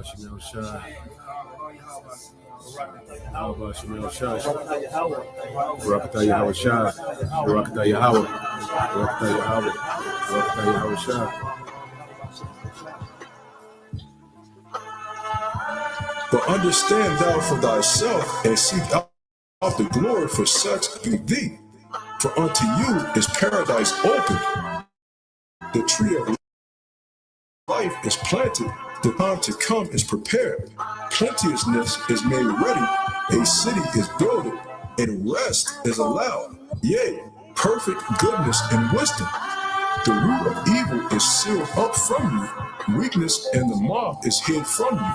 Shemel Shah. How about Shemel Shah? Barakatah Yahweh Shah. Barakatah Yahweh. Barakatah Yahweh. Barakatah Yahweh Shah. But understand thou for thyself, and seek out the glory for such be thee. For unto you is paradise open. The tree of life is planted. The time to come is prepared. Plenteousness is made ready. A city is builded, and rest is allowed. Yea, perfect goodness and wisdom. The root of evil is sealed up from you. Weakness and the mob is hid from you.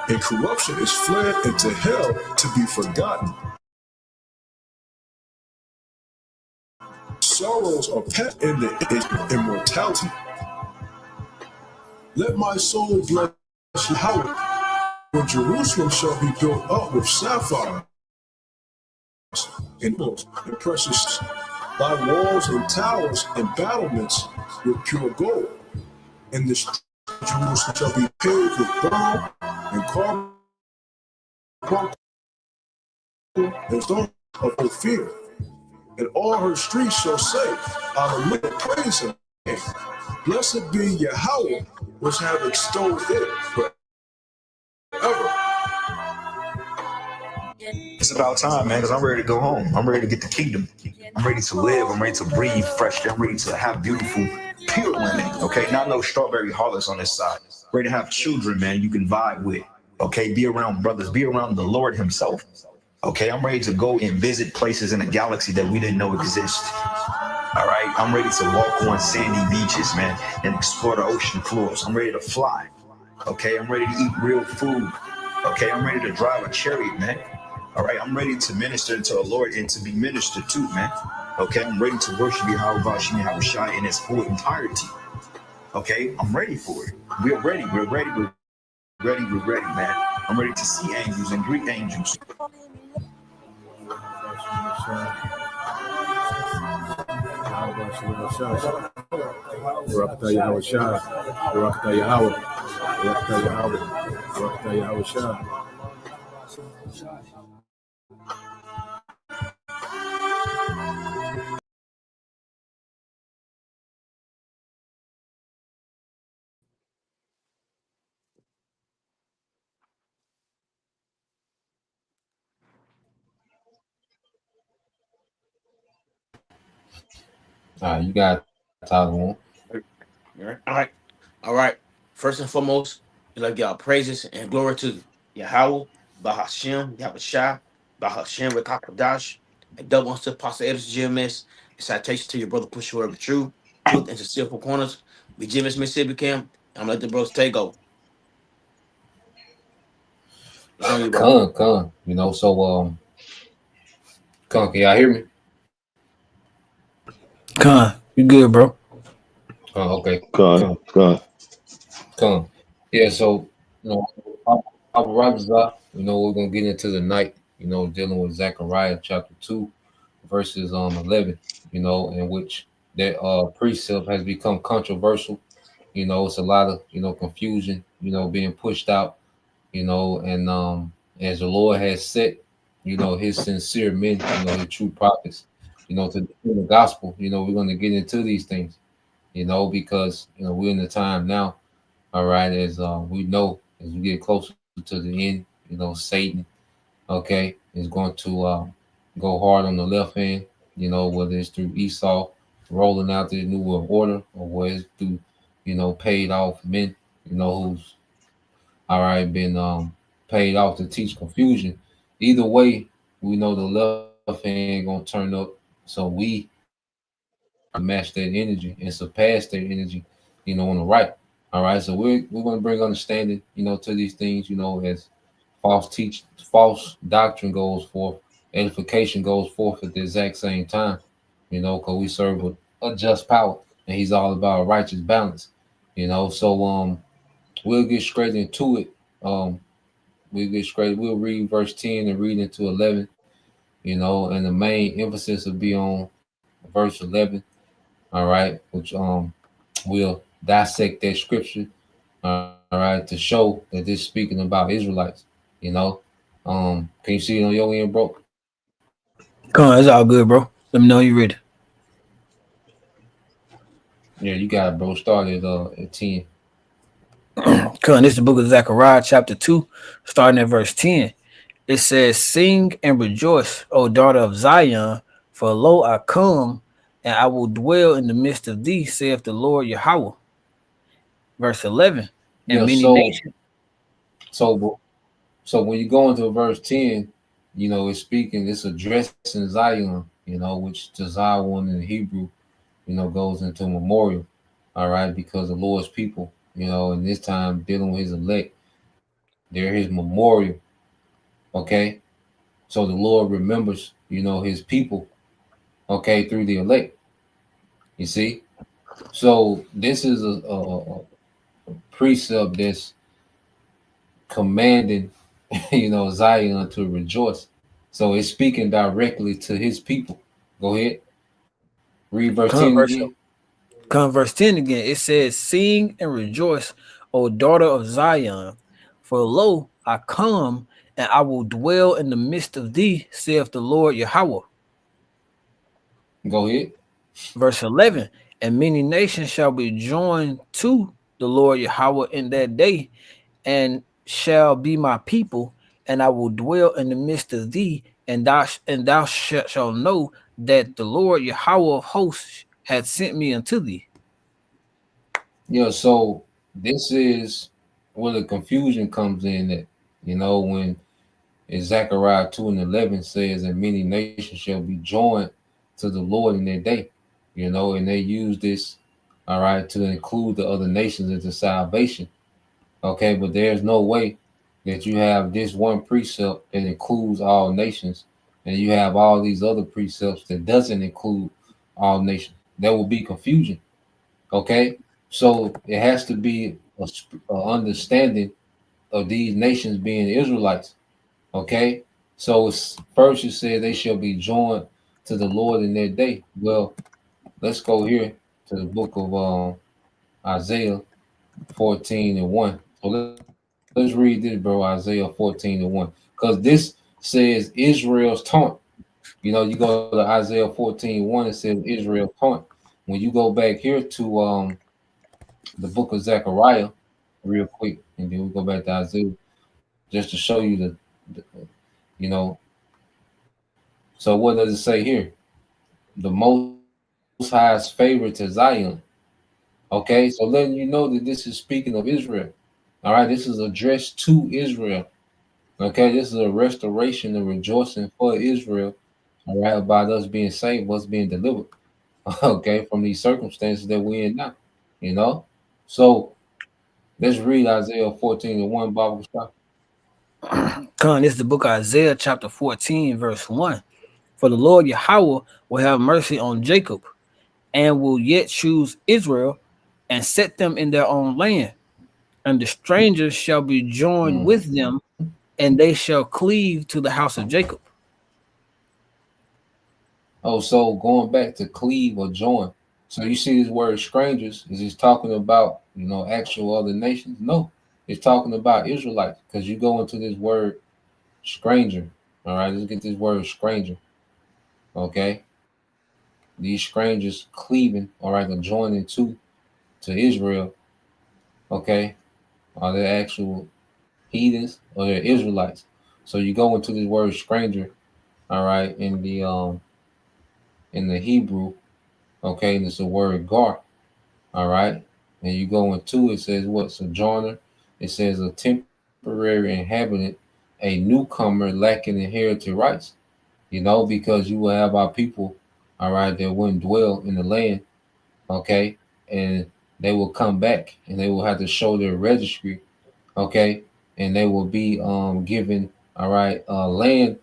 And corruption is fled into hell to be forgotten. Sorrows are pent in the immortality. Let my soul bless Yahweh. When Jerusalem shall be built up with sapphires and emeralds and precious, thy walls and towers and battlements with pure gold. And the streets of Jerusalem shall be paved with beryl and carbuncle and stone of Ophir. And all her streets shall say, Hallelujah, praise him. Blessed be Yahweh, which have extolled it forever. It's about time, man, because I'm ready to go home. I'm ready to get the kingdom. I'm ready to live. I'm ready to breathe fresh. I'm ready to have beautiful, pure women. Okay, not no strawberry harlots on this side. Ready to have children, man, you can vibe with. Okay, be around brothers. Be around the Lord himself. Okay, I'm ready to go and visit places in the galaxy that we didn't know exist. All right, I'm ready to walk on sandy beaches, man, and explore the ocean floors. I'm ready to fly. Okay, I'm ready to eat real food. Okay, I'm ready to drive a chariot, man. All right, I'm ready to minister to the Lord and to be ministered to, man. Okay, I'm ready to worship Yahweh Shai in its full entirety. Okay, I'm ready for it. We're ready, man. I'm ready to see angels and greet angels. Barakatah Yahweh Shah. Barakatah Yahweh. Barakatah Yahweh. Barakatah Yahweh Shah. You got talk on. All right. First and foremost, we like y'all praises and glory to Yahweh, Bahashem, Yahushua, Bahashem, Rekakadash, and double unto Pastor Edis GMS, and citation to your brother Push Whoever truth and sincere for corners. We GMS Mississippi Camp. I'm gonna let the bros take over. It's on you, bro. Con. Con, can y'all hear me? Con, you good, bro? Okay. God. Con. Yeah, so Papa Rogers up, we're gonna get into the night, dealing with Zachariah chapter 2, verses 11, in which that precept has become controversial. It's a lot of confusion, being pushed out, and as the Lord has set, his sincere men, his true prophets, to defend the gospel, we're gonna get into these things, because we're in the time now, all right, as we know, as we get closer to the end, Satan, okay, is going to go hard on the left hand, whether it's through Esau rolling out the new world order, or whether it's through, paid off men, who's all right been paid off to teach confusion. Either way, we know the left hand gonna turn up, so we match that energy and surpass that energy, on the right. All right, so we're gonna bring understanding, to these things, as false doctrine goes forth, edification goes forth at the exact same time, because we serve a just power, and he's all about a righteous balance, So we'll get straight into it. We'll read verse 10 and read into 11, and the main emphasis will be on verse 11, all right, which we'll dissect that scripture, All right, to show that this speaking about Israelites. You know, can you see it on your end, bro? Come on, it's all good, bro. Let me know you ready. Yeah, you got it, bro. Started at 10. Come on, this is the book of Zechariah, chapter 2, starting at verse 10. It says, Sing and rejoice, O daughter of Zion, for lo I come, and I will dwell in the midst of thee, saith the Lord Yahweh. Verse 11. And Yeah, many nations. so so when you go into verse 10, you know, it's speaking, it's addressing Zion, you know, which to Zion in Hebrew, you know, goes into memorial. All right, because the Lord's people, you know, in this time dealing with his elect, they're his memorial. Okay. So the Lord remembers, you know, his people, okay, through the elect. You see? So this is a precept that's commanding, you know, Zion to rejoice. So it's speaking directly to his people. Go ahead. Read verse Come 10 verse, again. come verse 10 again. It says, Sing and rejoice, O daughter of Zion, for lo I come, and I will dwell in the midst of thee, saith the Lord Yahweh. Go ahead. Verse 11. And many nations shall be joined to the Lord Yahweh in that day, and shall be my people, and I will dwell in the midst of thee, and thou shalt know that the Lord Yahweh of hosts hath sent me unto thee. Yeah, so this is where the confusion comes in that, you know, when Zechariah 2 and 11 says, and many nations shall be joined to the Lord in their day, you know, and they use this, all right, to include the other nations into salvation. Okay, but there's no way that you have this one precept that includes all nations, and you have all these other precepts that doesn't include all nations. There will be confusion. Okay, so it has to be a understanding of these nations being Israelites. Okay, so it's, first you said they shall be joined to the Lord in their day. Well, let's go here to the book of Isaiah 14 and 1. So let's read this, bro. Isaiah 14 and 1. Because this says Israel's taunt. You know, you go to Isaiah 14:1, it says Israel taunt. When you go back here to the book of Zechariah, real quick, and then we go back to Isaiah just to show you the you know. So what does it say here? The Most High's favor to Zion. Okay, so letting you know that this is speaking of Israel. All right, this is addressed to Israel. Okay, this is a restoration and rejoicing for Israel. All right, about us being saved, us being delivered. Okay, from these circumstances that we're in now. You know, so let's read Isaiah 14 and 1, Bible stop. Come, this is the book of Isaiah, chapter 14, verse 1. For the Lord Yahweh will have mercy on Jacob, and will yet choose Israel, and set them in their own land. And the strangers shall be joined with Mhm. them, and they shall cleave to the house of Jacob. Oh, so going back to cleave or join. So you see this word strangers, is it talking about, you know, actual other nations? No, it's talking about Israelites because you go into this word stranger. All right, let's get this word stranger. Okay, these strangers cleaving, all right, or joining to Israel. Okay, are they actual heathens or they're Israelites? So you go into this word stranger, all right, in the Hebrew, okay, and it's the word gar. All right. And you go into it says what? Sojourner. It says a temporary inhabitant, a newcomer lacking inherited rights. You know, because you will have our people, all right, that wouldn't dwell in the land, okay, and they will come back and they will have to show their registry, okay, and they will be given, all right, land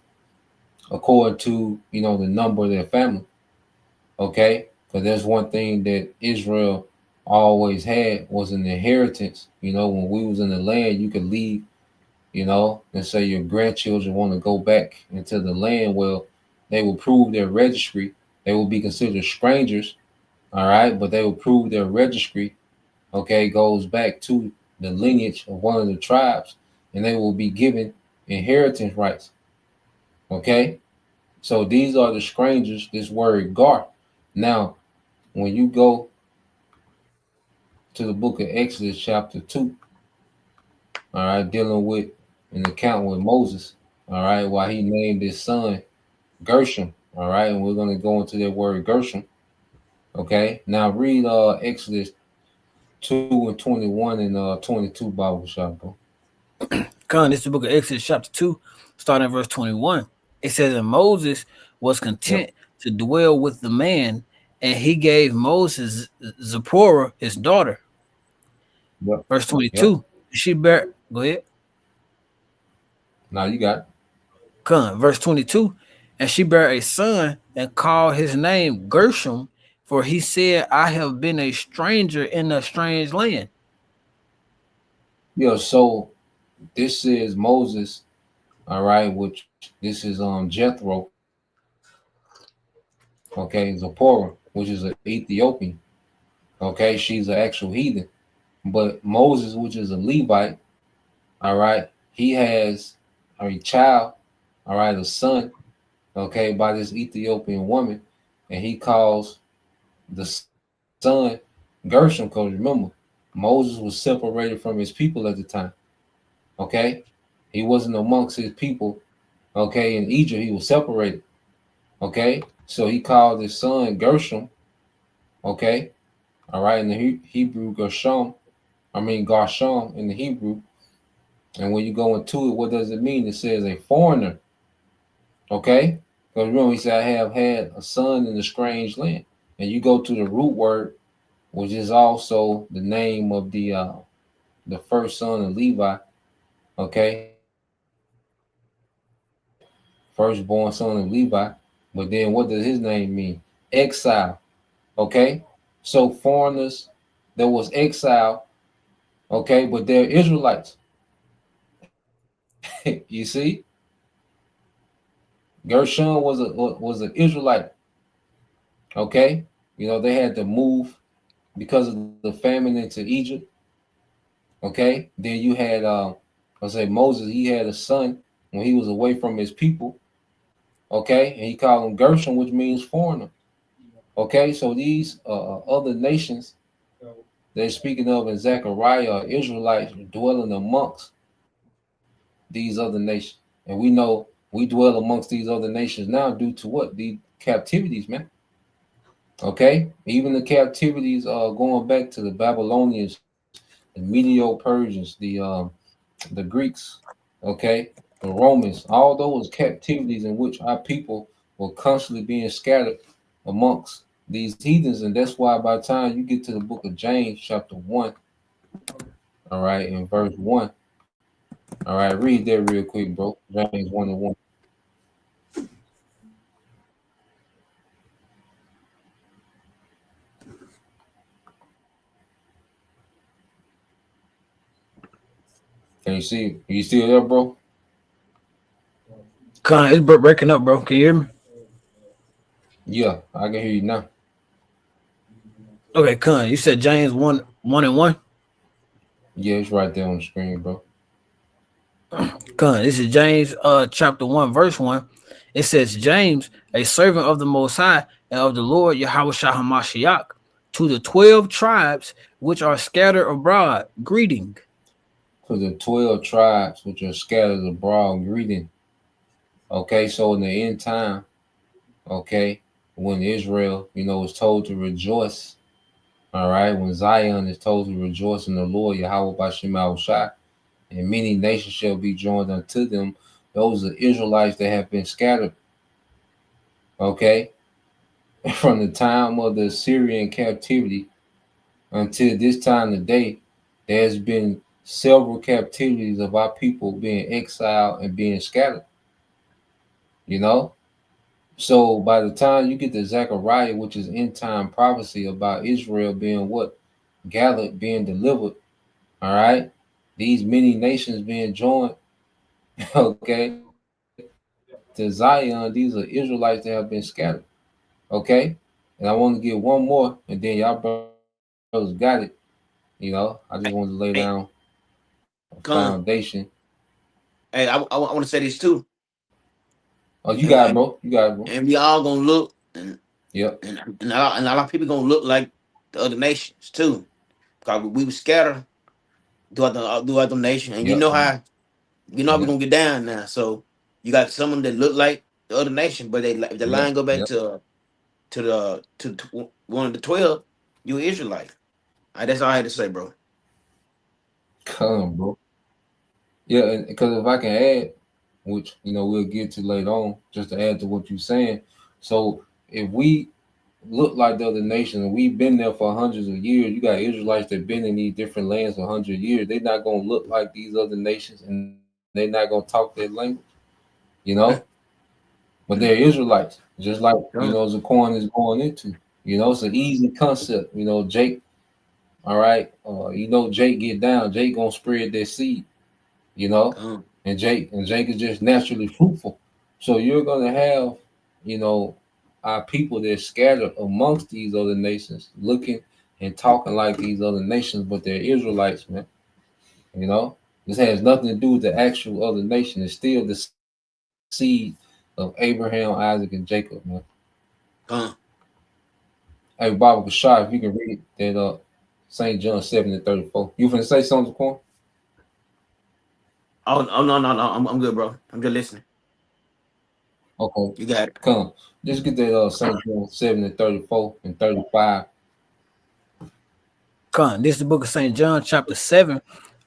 according to, you know, the number of their family. Okay, because there's one thing that Israel always had was an inheritance. You know, when we was in the land, you could leave, you know, and say your grandchildren want to go back into the land. Well, they will prove their registry. They will be considered strangers, all right, but they will prove their registry, okay, goes back to the lineage of one of the tribes, and they will be given inheritance rights. Okay, so these are the strangers. This word gar. Now, when you go to the book of Exodus, chapter 2, all right, dealing with an account with Moses, all right, while he named his son Gershom, all right, and we're going to go into that word Gershom. Okay, now read Exodus 2:21 and 22 Bible shop, bro. Con, this is the book of Exodus, chapter 2, starting at verse 21. It says, and Moses was Yep, content to dwell with the man, and he gave Moses Zipporah, his daughter. yep, Verse yep. 22. She bare, go ahead. Now you got it. Con, verse 22. And she bare a son and called his name Gershom, for he said, I have been a stranger in a strange land. Yeah, so this is Moses, all right, which this is Jethro, okay, Zipporah, which is an Ethiopian. Okay, she's an actual heathen. But Moses, which is a Levite, all right, he has a child, all right, a son, okay, by this Ethiopian woman, and he calls the son Gershom, because remember, Moses was separated from his people at the time, okay? He wasn't amongst his people, okay, in Egypt, he was separated, okay? So he called his son Gershom, okay, all right, in the Hebrew, Gershom, Garshom in the Hebrew. And when you go into it, what does it mean? It says a foreigner, okay? Because remember, he said, I have had a son in a strange land. And you go to the root word, which is also the name of the first son of Levi, okay? Firstborn son of Levi. But then what does his name mean? Exile, okay? So foreigners, there was exile, okay? But they're Israelites. You see? Gershon was an Israelite, okay? You know, they had to move because of the famine into Egypt, okay? Then you had, I say Moses, he had a son when he was away from his people, okay? And he called him Gershon, which means foreigner, okay? So these other nations they're speaking of in Zachariah are Israelites dwelling amongst these other nations. And we know we dwell amongst these other nations now due to what? The captivities, man. Okay? Even the captivities going back to the Babylonians, the Medo Persians, the Greeks, okay, the Romans, all those captivities in which our people were constantly being scattered amongst these heathens. And that's why by the time you get to the book of James, chapter 1, all right, in verse 1, all right, read that real quick, bro. James 1 and 1. Can you see? Are you still there, bro? Con, it's breaking up, bro. Can you hear me? Yeah, I can hear you now. Okay, Con, you said James 1 and 1. Yeah, it's right there on the screen, bro. Con, this is James chapter 1, verse 1. It says, James, a servant of the Most High and of the Lord Yahweh Shah HaMashiach, to the 12 tribes which are scattered abroad, greeting. To the 12 tribes which are scattered abroad, greeting. Okay, so in the end time, okay, when Israel, you know, is told to rejoice, all right, when Zion is told to rejoice in the Lord, Yahweh Bashim Shai, and many nations shall be joined unto them, those are Israelites that have been scattered, okay, from the time of the Assyrian captivity until this time today, there's been several captivities of our people being exiled and being scattered, you know? So by the time you get to Zechariah, which is end time prophecy about Israel being what? Gathered, being delivered, all right? These many nations being joined, okay, to Zion, these are Israelites that have been scattered, okay? And I want to get one more, and then y'all brothers got it. You know, I just wanted to lay down Hey, Come. foundation. Hey, I want to say this too, Oh, you and, got it, and bro. You got it, bro. and we all gonna look, and Yep. and a lot of people gonna look like the other nations too, because we were scattered throughout the nation, and Yep. you know how we Yep. gonna get down now. So you got someone that look like the other nation, but if the Yep. line go back Yep. to one of the 12, you Israelite. That's all I had to say, bro. Come, bro. Yeah, because if I can add, which we'll get to later on, just to add to what you're saying. So if we look like the other nations and we've been there for hundreds of years, you got Israelites that been in these different lands for hundreds of years. They're not gonna look like these other nations, and they're not gonna talk that language, you know. But they're Israelites, just like Zaquan is going into. It's an easy concept. Jake. All right. Jake get down. Jake gonna spread their seed. You know, Come, and Jake is just naturally fruitful. So you're gonna have, you know, our people that scattered amongst these other nations, looking and talking like these other nations, but they're Israelites, man. You know, this has nothing to do with the actual other nation. It's still the seed of Abraham, Isaac, and Jacob, man. come. Hey, Baba Bashar, if you can read that St. John 7:34. You finna say something, Quan? Oh no, no, no. I'm good, bro. I'm just listening. Okay, You got it. come. Just get that St. John 7:34 and 35. Con, this is the book of St. John, chapter 7,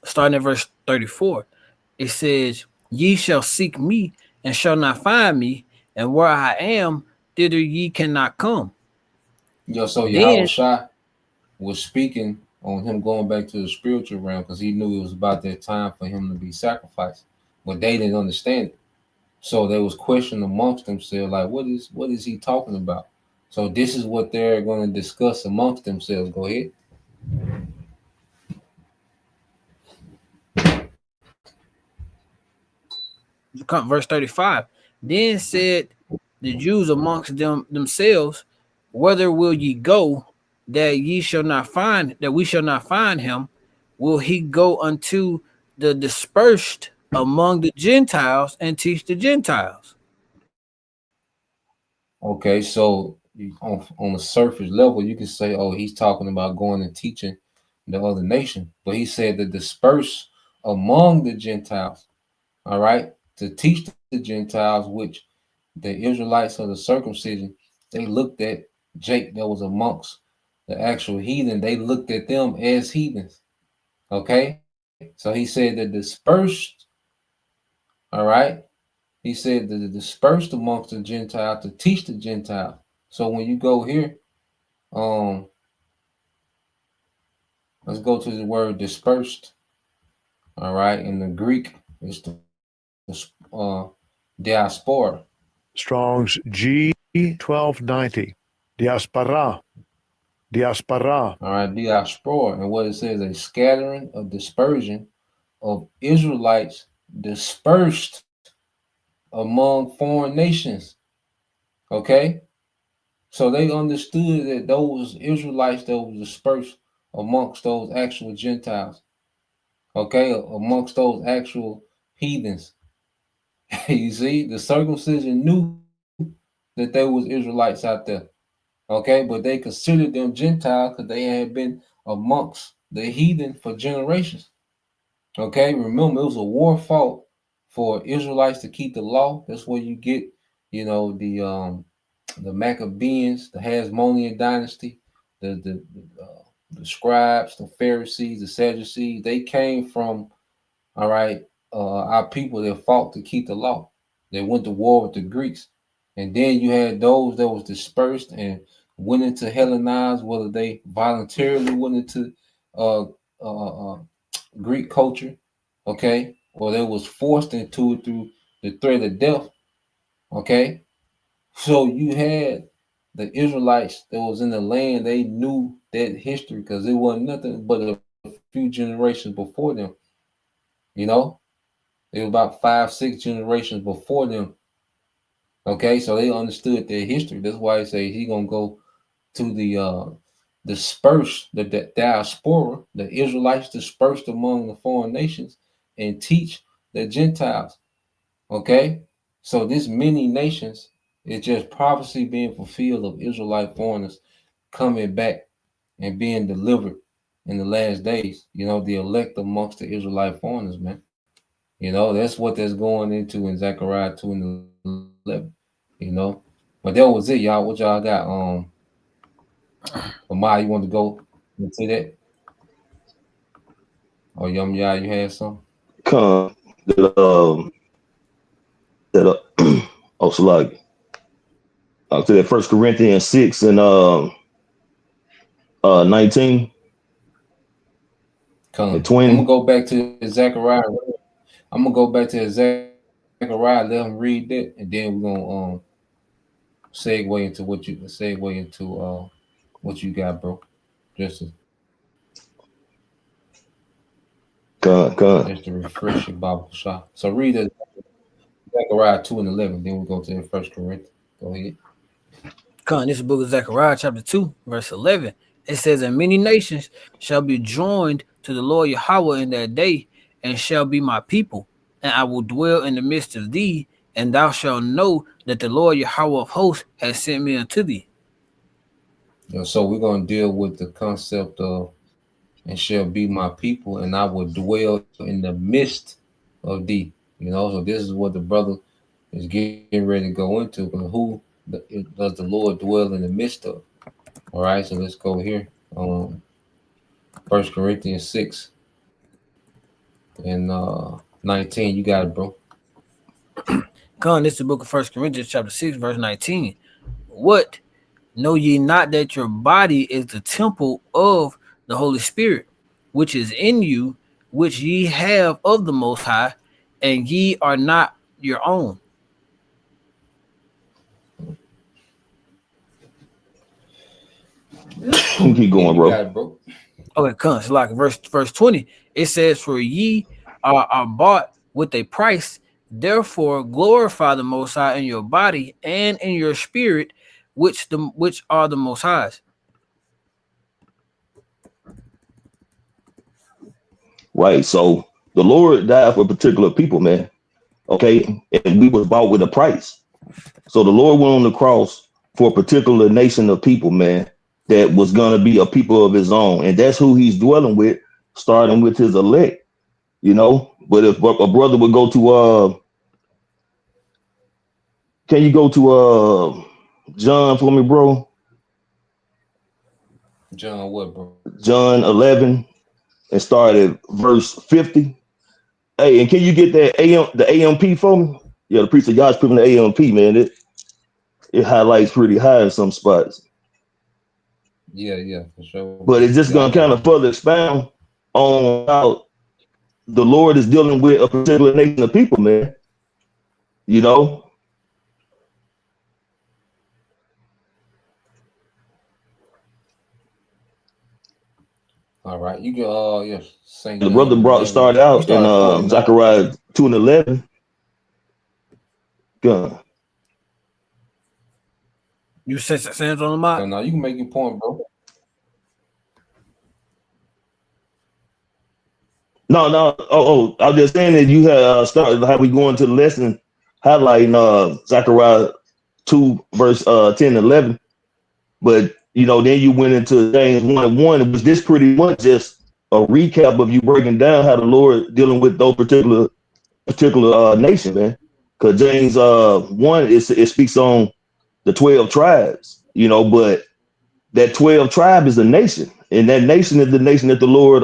starting at verse 34. It says, Ye shall seek me and shall not find me, and where I am, thither ye cannot come. So Yahweh Then, Shai was speaking on him going back to the spiritual realm because he knew it was about that time for him to be sacrificed. But they didn't understand it. So there was question amongst themselves, like, what is he talking about? So this is what they're going to discuss amongst themselves. Go ahead. verse 35, then said the Jews amongst themselves, Whither will ye go that ye shall not find, that we shall not find him? Will he go unto the dispersed among the Gentiles and teach the Gentiles? Okay, so on the surface level, you can say, oh, he's talking about going and teaching the other nation. But he said to disperse among the Gentiles, all right, to teach the Gentiles, which the Israelites of the circumcision, they looked at Jake that was amongst the actual heathen, they looked at them as heathens. Okay, so he said the dispersed, all right, he said the dispersed amongst the Gentiles to teach the Gentiles. So when you go here, um, let's go to the word dispersed. All right, in the Greek, it's the diaspora. Strong's G1290. Diaspora. Diaspora. All right, diaspora, and what it says, a scattering, a dispersion of Israelites dispersed among foreign nations. Okay, so they understood that those Israelites that was dispersed amongst those actual Gentiles. Okay, amongst those actual heathens. You see, the circumcision knew that there was Israelites out there. Okay, but they considered them Gentiles because they had been amongst the heathen for generations. Okay, remember it was a war fought for Israelites to keep the law. That's where you get, the Maccabees, the Hasmonean dynasty, the scribes, the Pharisees, the Sadducees. They came from, all right, our people that fought to keep the law. They went to war with the Greeks. And then you had those that was dispersed and went into Hellenized, whether they voluntarily went into uh, uh, uh, Greek culture, okay, or they was forced into it through the threat of death, okay. So you had the Israelites that was in the land, they knew that history because it wasn't nothing but a few generations before them, you know. It was about 5, 6 generations before them. Okay, so they understood their history. That's why I say he gonna go to the dispersed, the diaspora, the Israelites dispersed among the foreign nations. and teach the Gentiles. Okay, so this many nations is just prophecy being fulfilled of Israelite foreigners coming back and being delivered in the last days. You know, the elect amongst the Israelite foreigners, man. You know, that's what that's going into in Zechariah 2 and 11. You know, but that was it, y'all. What y'all got? Amar, you want to go into that? Or y'all, you had some? Come that oh, so like to that First Corinthians 6 and 19 and Come. I'm gonna 20. go back to Zechariah. I'm gonna go back to Zechariah. Let them read that, and then we're gonna segue into what you got, bro. Just to, Con. just to refresh your Bible shop. So read it, Zechariah 2 and 11. Then we go to the First Corinthians. Go ahead. Come, this is the book of Zechariah, chapter 2, verse 11. It says, and many nations shall be joined to the Lord Yahweh in that day, and shall be my people, and I will dwell in the midst of thee, and thou shalt know that the Lord Yahweh of hosts has sent me unto thee. So we're gonna deal with the concept of and shall be my people, and I will dwell in the midst of thee. You know, so this is what the brother is getting ready to go into. But does the Lord dwell in the midst of? All right, so let's go here. 1 Corinthians 6 and 19. You got it, bro. Come, this is the book of 1 Corinthians, chapter 6, verse 19. What? Know ye not that your body is the temple of the Holy Spirit, which is in you, which ye have of the Most High, and ye are not your own? Keep Yeah, going, you bro. got it, bro. Okay, comes like verse 20. It says, for ye are bought with a price, therefore glorify the Most High in your body and in your spirit, which are the Most High's. Right. So the Lord died for particular people, man. Okay. And we was bought with a price. So the Lord went on the cross for a particular nation of people, man, that was gonna be a people of his own. And that's who he's dwelling with, starting with his elect, you know. But if a brother would go to can you go to John for me, bro? John, what, bro? John 11 and start at verse 50. Hey, and can you get that the AMP for me? Yeah, the priest of God's putting the AMP, man. It highlights pretty high in some spots. Yeah, for sure, But bro. it's just Yeah, I gonna got kind it. of further expound on how the Lord is dealing with a particular nation of people, man. You know, All right, you can yeah, St. the brother John brought started 11. You out in started 49. Zechariah 2 and 11. Gun. You set hands on the So mark? now you can make your point, bro. No. I was just saying that you had started how we go into the lesson highlighting Zechariah 2 verse 10 and 11. But you know, then you went into James 1 and 1. It was this pretty much just a recap of you breaking down how the Lord dealing with those particular nation, man. Because James 1 it speaks on the 12 tribes, you know, but that 12 tribe is a nation, and that nation is the nation that the Lord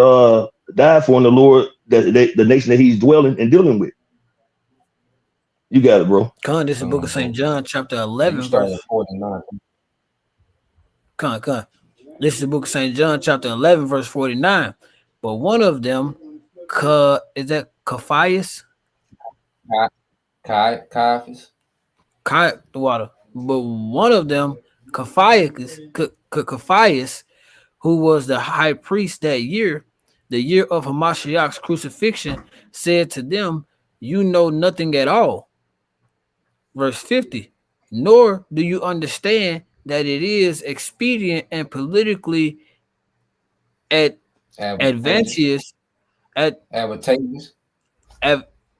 died for, and the Lord the nation that He's dwelling and dealing with. You got it, bro. Come, this is the Come book of on, St. bro. John, chapter Yeah, you 11, started at verse. 49. Come. This is the book of St. John, chapter 11, verse 49. But one of them, is that Caiaphas? Caiaphas. The water. But one of them, Caiaphas, who was the high priest that year, the year of Hamashiach's crucifixion, said to them, you know nothing at all. Verse 50. Nor do you understand that it is expedient and politically at Advantageous. advantageous at Advantageous.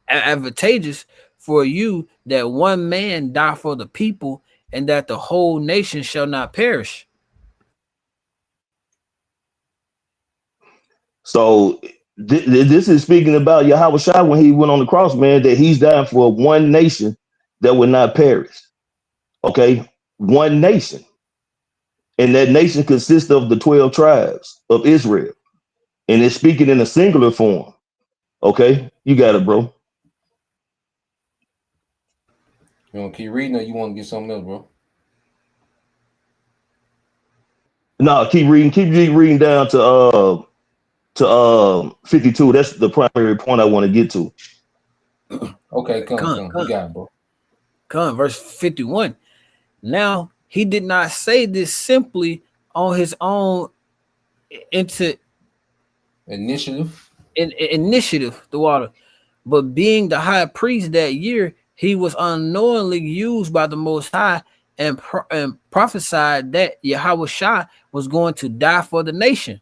advantageous for you that one man die for the people, and that the whole nation shall not perish. So this is speaking about Yahweh Shai when he went on the cross, man, that he's dying for one nation that would not perish. Okay, one nation. And that nation consists of the 12 tribes of Israel. And it's speaking in a singular form. Okay, you got it, bro. You want to keep reading, or you want to get something else, bro? No, keep reading down to 52. That's the primary point I want to get to. Okay, come. You got it, bro. Come, verse 51. Now he did not say this simply on his own Initiative, the water, but being the high priest that year, he was unknowingly used by the Most High and prophesied that Yahweh Shai was going to die for the nation.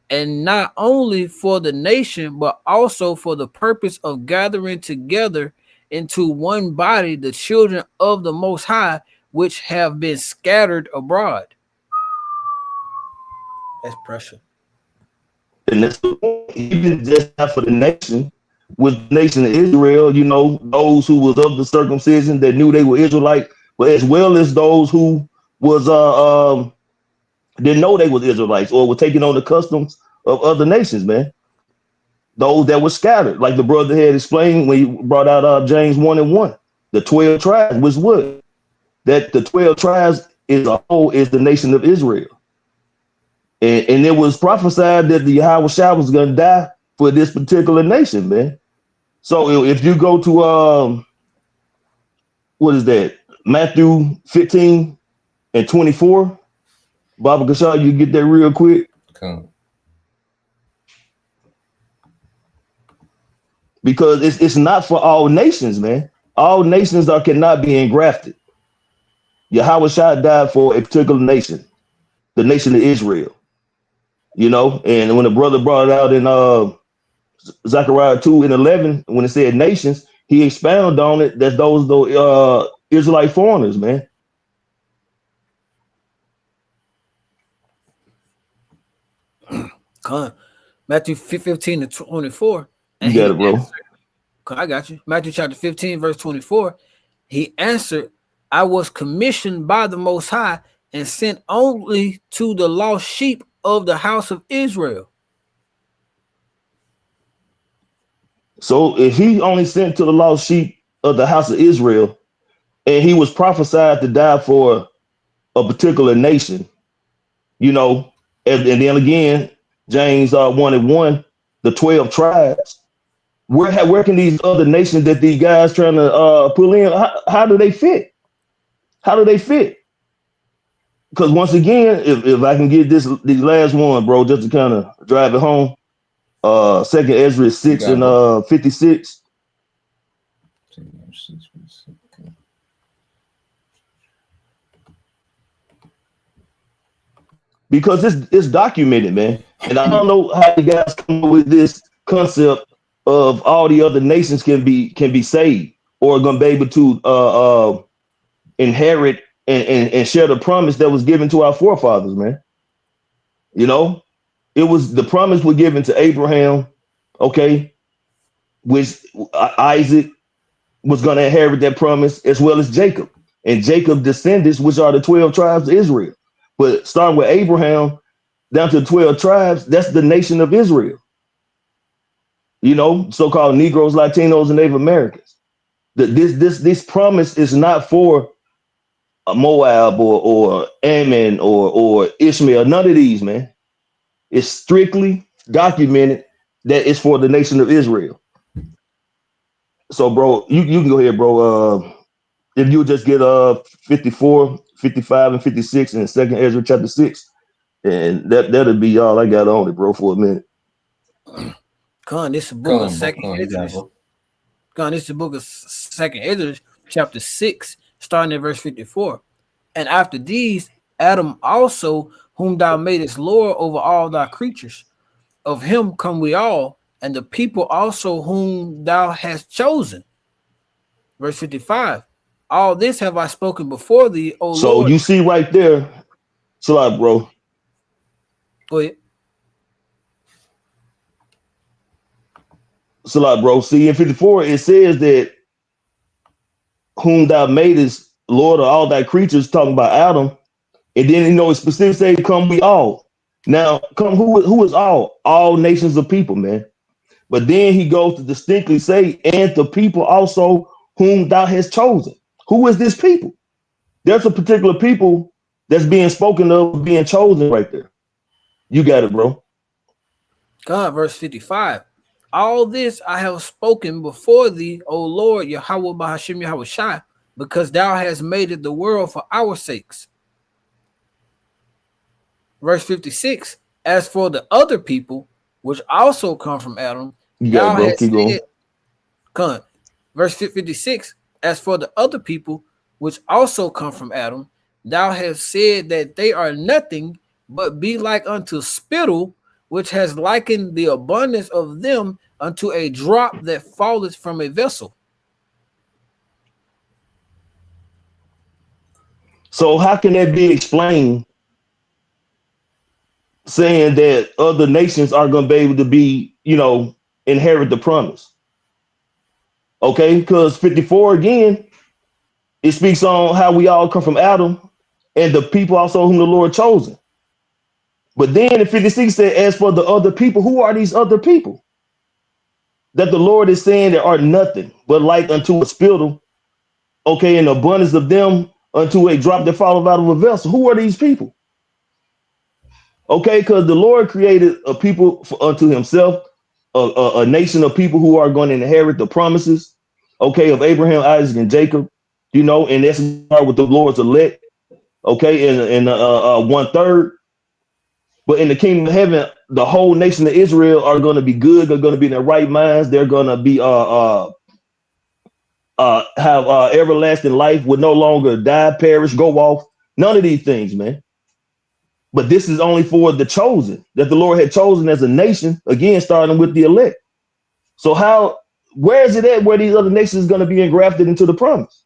And not only for the nation, but also for the purpose of gathering together into one body the children of the Most High, which have been scattered abroad. That's pressure. And that's the point. Even just not for the nation, with the nation of Israel, you know, those who was of the circumcision that knew they were Israelite, but as well as those who was didn't know they was Israelites or were taking on the customs of other nations, man. Those that were scattered, like the brother had explained when he brought out James 1:1. The 12 tribes was what? That the 12 tribes is a whole is the nation of Israel. And it was prophesied that the Yahweh Shai was going to die for this particular nation, man. So if you go to what is that? Matthew 15 and 24, Baba Gashar, you get that real quick. come. Because it's not for all nations, man. All nations cannot be engrafted. Yahweh Shai died for a particular nation, the nation of Israel. You know, and when the brother brought it out in Zachariah 2:11, when it said nations, he expounded on it that those Israelite foreigners, man. Come, Matthew 15 to 24. You got it, bro. I got you. Matthew chapter 15, verse 24. He answered, I was commissioned by the Most High and sent only to the lost sheep of the house of Israel. So if he only sent to the lost sheep of the house of Israel, and he was prophesied to die for a particular nation, you know, and then again, James 1:1, the 12 tribes. Where can these other nations that these guys trying to pull in? How do they fit? How do they fit? Because once again, if I can get these last one, bro, just to kind of drive it home, 2nd Ezra 6 and 56. Because it's documented, man. And I don't know how you guys come up with this concept of all the other nations can be saved or gonna be able to inherit and share the promise that was given to our forefathers, man. You know, it was the promise was given to Abraham, okay, which Isaac was gonna inherit that promise, as well as Jacob and Jacob's descendants, which are the 12 tribes of Israel. But starting with Abraham down to the 12 tribes, that's the nation of Israel. You know, so-called Negroes, Latinos, and Native Americans. This promise is not for Moab or Ammon or Ishmael. None of these, man. It's strictly documented that it's for the nation of Israel. So, bro, you can go ahead, bro. If you just get 54, 55, and 56 in 2nd Ezra chapter 6, and that'll be all I got on it, bro, for a minute. This is the book of 2nd Ezra. This is the book of 2nd Ezra chapter 6, starting at verse 54. And after these, Adam also, whom thou madest Lord over all thy creatures, of him come we all, and the people also whom thou hast chosen. Verse 55. All this have I spoken before thee, O So Lord. you see right there, Salah, bro. Go ahead. Salah, bro. See, in 54, it says that whom thou madest Lord of all thy creatures, talking about Adam. And then, it specifically say, come we all. Now, come who is all? All nations of people, man. But then he goes to distinctly say, and the people also whom thou hast chosen. Who is this people? There's a particular people that's being spoken of, being chosen right there. You got it, bro. God, verse 55. All this I have spoken before thee, O Lord, Yahweh Bahashim Yahweh Shai, because thou hast made it the world for our sakes. Verse 56. As for the other people, which also come from Adam, You got it, thou bro. hast Keep going. said, come. Verse 56. As for the other people, which also come from Adam, thou hast said that they are nothing, but be like unto spittle, which has likened the abundance of them unto a drop that falleth from a vessel. So how can that be explained, saying that other nations are going to be able to be, inherit the promise? Okay, because 54 again, it speaks on how we all come from Adam and the people also whom the Lord chosen. But then in 56 said, as for the other people, who are these other people that the Lord is saying that are nothing but like unto a spittle, okay, in abundance of them unto a drop that falleth out of a vessel? Who are these people? Okay, because the Lord created a people unto himself, a nation of people who are going to inherit the promises, okay, of Abraham, Isaac, and Jacob, and that's with the Lord's elect, okay, in 1/3. But in the kingdom of heaven, the whole nation of Israel are going to be good. They're going to be in their right minds. They're going to be have everlasting life, would no longer die, perish, go off. None of these things, man. But this is only for the chosen, that the Lord had chosen as a nation, again, starting with the elect. So where is it at where these other nations are going to be engrafted into the promise?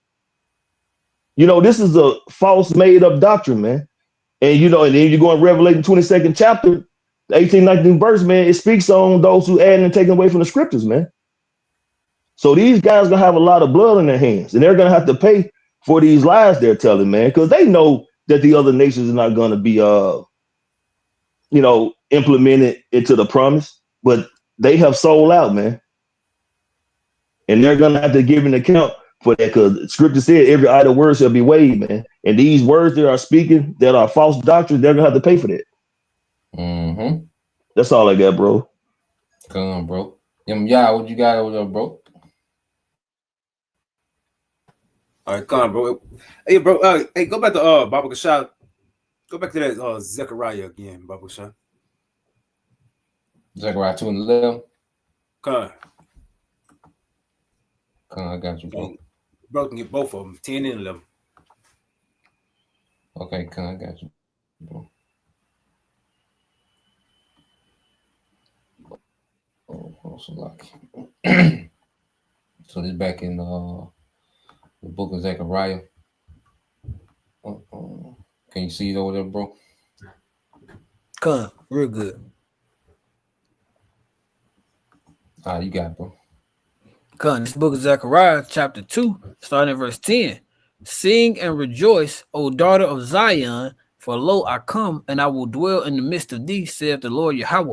This is a false made up doctrine, man. And, and then you go in Revelation 22nd chapter, 18, 19 verse, man, it speaks on those who add and taken away from the scriptures, man. So these guys going to have a lot of blood in their hands, and they're going to have to pay for these lies they're telling, man, because they know that the other nations are not going to be, implemented into the promise, but they have sold out, man. And they're going to have to give an account for that, because scripture said every idle word shall be weighed, man. And these words they are speaking that are false doctrines, they're going to have to pay for that. Mm-hmm. That's all I got, bro. Come on, bro. Yeah, what you got over there, bro? All right, come on, bro. Hey, bro. Hey, go back to Baba Kashad. Go back to that Zechariah again, Baba Kashad. Zachariah 2 and 11. Come on, I got you, bro. Bro can get both of them, 10 and 11. Okay, I got you, bro. So this back in the book of Zechariah. Can you see it over there, bro? Real good. You got it, bro. This book of Zechariah, chapter 2, starting at verse 10. Sing and rejoice, O daughter of Zion, for lo, I come, and I will dwell in the midst of thee, saith the Lord Yahweh.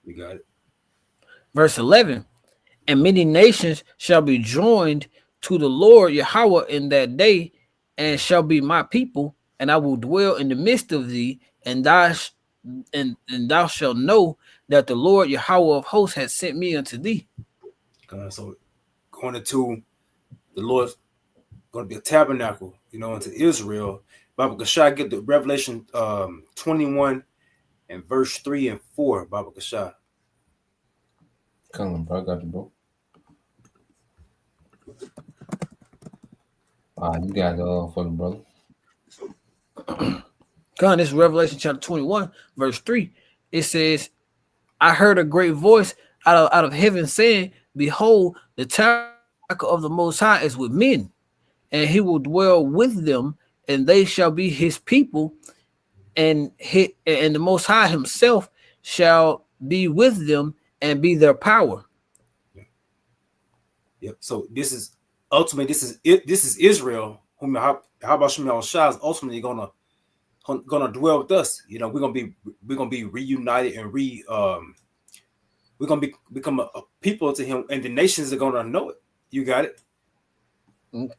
You got it. Verse 11. And many nations shall be joined to the Lord Yahweh in that day, and shall be my people, and I will dwell in the midst of thee, and thou shalt know that the Lord Yahweh of hosts has sent me unto thee. So going into the Lord's going to be a tabernacle, unto Israel. Baba Kashad, get the Revelation 21 and verse 3 and 4, Baba Kashad. Come on, bro. I got you, bro. You got it for the brother. This is Revelation chapter 21, verse 3. It says, I heard a great voice out of heaven saying, "Behold, the tabernacle of the Most High is with men, and He will dwell with them, and they shall be His people, and the Most High Himself shall be with them and be their power." Yep. So this is ultimately this is it. This is Israel, whom how about Shem Shah is ultimately gonna dwell with us. You know, we're gonna be reunited and we're gonna become a people to Him, and the nations are gonna know it. You got it.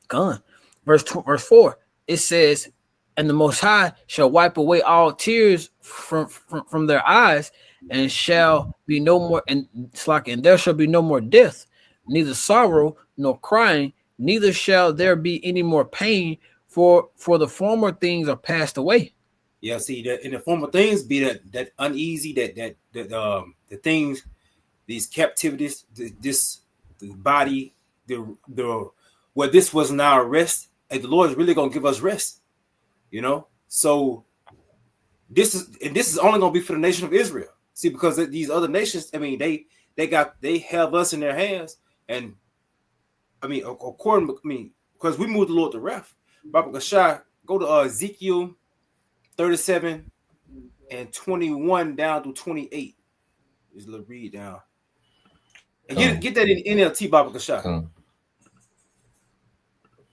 Gone. Verse 4, it says, "And the Most High shall wipe away all tears from their eyes, and shall be no more, and it's like, and there shall be no more death, neither sorrow nor crying, neither shall there be any more pain, for the former things are passed away." Yeah. See that in the form of things, be that uneasy, the things, these captivities, the body, the where this was now rest, and the Lord is really gonna give us rest. You know, so this is only gonna be for the nation of Israel. See, because these other nations, I mean, they have us in their hands, and I mean, because we moved the Lord to wrath. Baba Gashai, go to Ezekiel 37 and 21 down to 28. Just a little read down. And get that in NLT, Baba Gashai.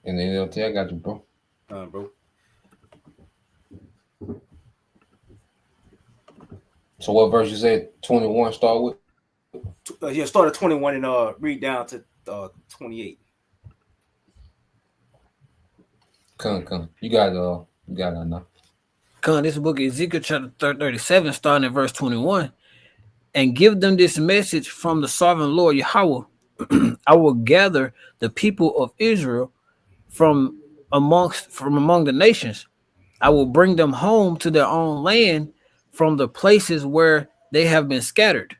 And then NLT, I got you, bro. Bro. So what verse you said 21 start with? Yeah, start at 21 and read down to 28. Come. You got it now. This book is Ezekiel chapter 37, starting at verse 21. "And give them this message from the sovereign Lord Yahweh. I will gather the people of Israel from among the nations. I will bring them home to their own land from the places where they have been scattered.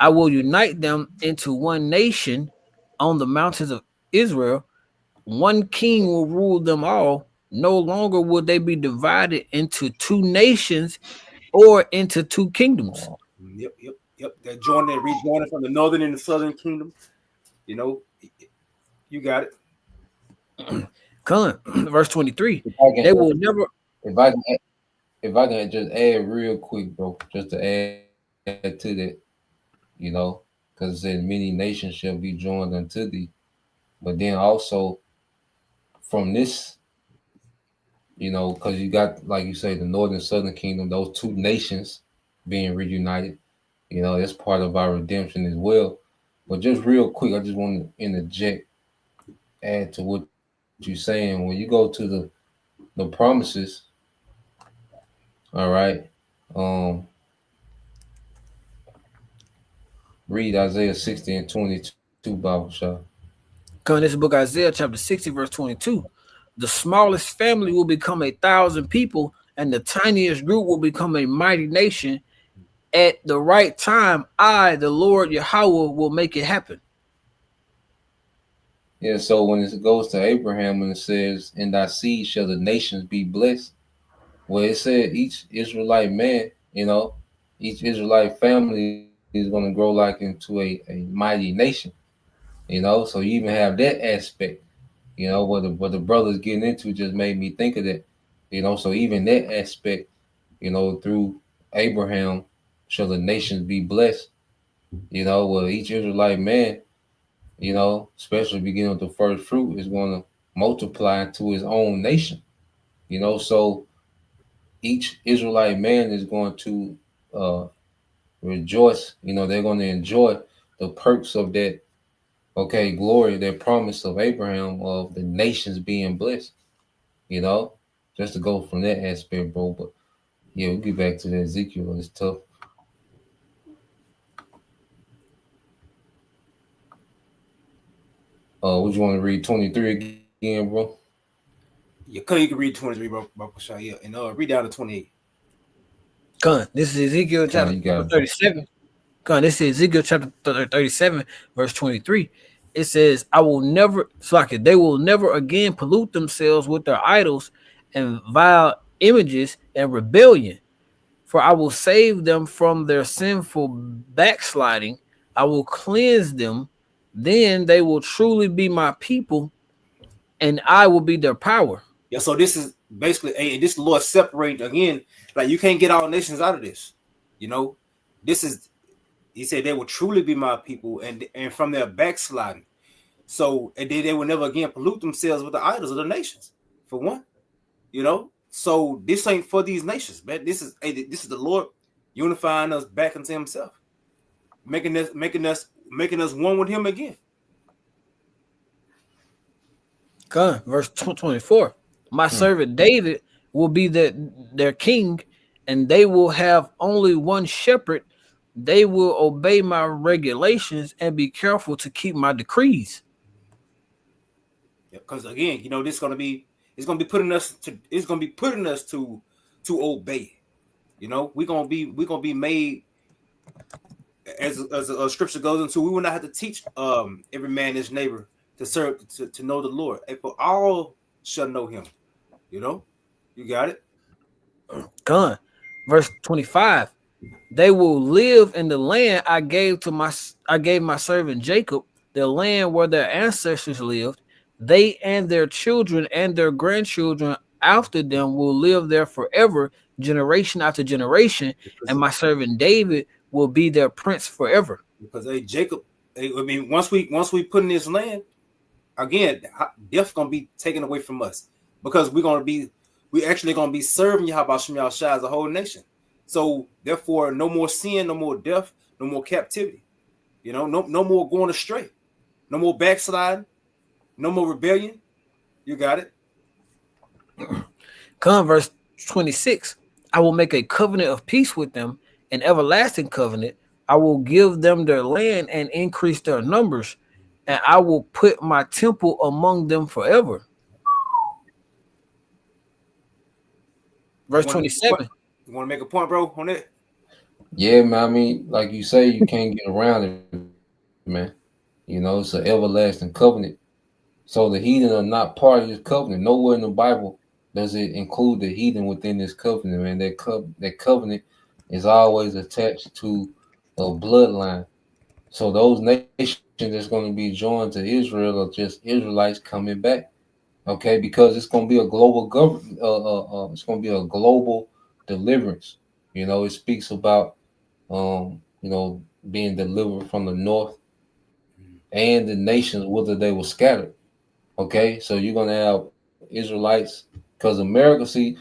I will unite them into one nation on the mountains of Israel. One king will rule them all. No longer will they be divided into two nations or into two kingdoms." Yep. They're rejoining from the northern and the southern kingdom. You know, you got it. Verse 23. They will never. If I can just add real quick, bro, just to add to that, because it said many nations shall be joined unto thee. But then also from this, because you got, like you say, the northern southern kingdom, those two nations being reunited, that's part of our redemption as well. But just real quick, I just want to interject, add to what you're saying. When you go to the promises, all right, read Isaiah 60 and 22, Bible shot. This book Isaiah chapter 60 verse 22. "The smallest family will become 1,000 people, and the tiniest group will become a mighty nation. At the right time, I, the Lord Yahweh, will make it happen." Yeah, so when it goes to Abraham and it says, "In thy seed shall the nations be blessed," well, it said each Israelite man, each Israelite family is going to grow like into a mighty nation, so you even have that aspect, what the brothers getting into just made me think of that, so even that aspect, through Abraham shall the nations be blessed, well, each Israelite man, especially beginning with the first fruit, is going to multiply into his own nation, so each Israelite man is going to rejoice, they're going to enjoy the perks of that, glory, that promise of Abraham of the nations being blessed, you know, just to go from that aspect, bro. But yeah, we'll get back to the Ezekiel. It's tough. Would you want to read 23 again, bro? Yeah, you can read 23, bro. Yeah, and read down to 28. This is Ezekiel chapter 37. This is Ezekiel chapter 37, verse 23. It says, "I will never, they will never again pollute themselves with their idols and vile images and rebellion. For I will save them from their sinful backsliding. I will cleanse them. Then they will truly be my people, and I will be their power. Yeah, so this is basically this Lord separating again. Like you can't get all nations out of this. You know, this is he said they will truly be my people, and from their backsliding. So and they will never again pollute themselves with the idols of the nations. For one, you know. So this ain't for these nations, man. This is the Lord unifying us back into Himself, making us one with Him again. God, verse 24. My servant David will be their king, and they will have only one shepherd. They will obey my regulations and be careful to keep my decrees. Because again, you know, it's gonna be putting us to obey. You know, we're gonna be made as a scripture goes into. We will not have to teach every man his neighbor to serve to know the Lord. And for all shall know Him. You know, you got it. God, verse 25. They will live in the land I gave my servant Jacob, the land where their ancestors lived. They and their children and their grandchildren after them will live there forever, generation after generation, and my servant David will be their prince forever. Because Jacob, I mean, once we put in this land again, death's gonna be taken away from us because we actually gonna be serving Yahweh Shem Shai as a whole nation. So therefore, no more sin, no more death, no more captivity. You know, no more going astray, no more backsliding, no more rebellion. You got it. Come, verse 26. I will make a covenant of peace with them, an everlasting covenant. I will give them their land and increase their numbers, and I will put my temple among them forever. Verse 27. You want to make a point, bro, on it? Yeah, man. I mean, like you say, you can't get around it, man. You know, it's an everlasting covenant. So the heathen are not part of this covenant. Nowhere in the Bible does it include the heathen within this covenant, man. That covenant is always attached to a bloodline. So those nations that's going to be joined to Israel are just Israelites coming back, okay? Because it's going to be a global government. It's going to be a global deliverance. You know, it speaks about being delivered from the north and the nations whither they were scattered. Okay, so you're gonna have Israelites because America, see,